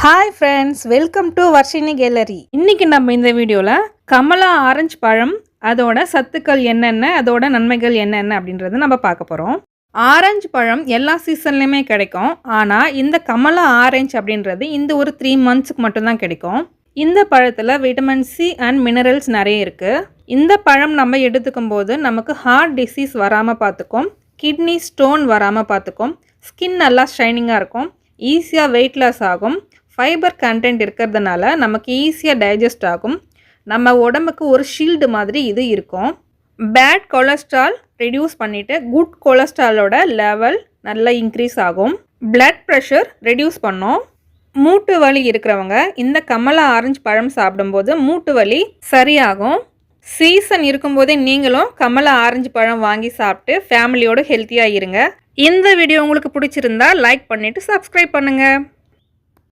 Hi friends, welcome to Varshini gallery. இன்னைக்கு நம்ம இந்த வீடியோவில் கமலா ஆரஞ்சு பழம் அதோட சத்துக்கள் என்னென்ன, அதோட நன்மைகள் என்னென்ன அப்படின்றத நம்ம பார்க்க போகிறோம். ஆரஞ்சு பழம் எல்லா சீசன்லையுமே கிடைக்கும். ஆனால் இந்த கமலா ஆரஞ்சு அப்படின்றது இந்த ஒரு 3 மந்த்ஸுக்கு மட்டும்தான் கிடைக்கும். இந்த பழத்தில் விட்டமின் சி அண்ட் மினரல்ஸ் நிறைய இருக்குது. இந்த பழம் நம்ம எடுத்துக்கும் போது நமக்கு ஹார்ட் டிசீஸ் வராமல் பார்த்துக்கும், கிட்னி ஸ்டோன் வராமல் பார்த்துக்கும், ஸ்கின் நல்லா ஷைனிங்காக இருக்கும், ஈஸியாக வெயிட் லாஸ் ஆகும், ஃபைபர் கண்டென்ட் இருக்கிறதுனால நமக்கு ஈஸியாக டைஜஸ்ட் ஆகும், நம்ம உடம்புக்கு ஒரு ஷீல்டு மாதிரி இது இருக்கும். பேட் கொலஸ்ட்ரால் ரெடியூஸ் பண்ணிவிட்டு குட் கொலஸ்ட்ராலோட லெவல் நல்லா இன்க்ரீஸ் ஆகும். பிளட் ப்ரெஷர் ரெடியூஸ் பண்ணும். மூட்டு வலி இருக்கிறவங்க இந்த கமலா ஆரஞ்சு பழம் சாப்பிடும்போது மூட்டு வலி சரியாகும். சீசன் இருக்கும்போதே நீங்களும் கமலா ஆரஞ்சு பழம் வாங்கி சாப்பிட்டு ஃபேமிலியோடு ஹெல்த்தியாக இருங்க. இந்த வீடியோ உங்களுக்கு பிடிச்சிருந்தா லைக் பண்ணிவிட்டு சப்ஸ்கிரைப் பண்ணுங்கள்.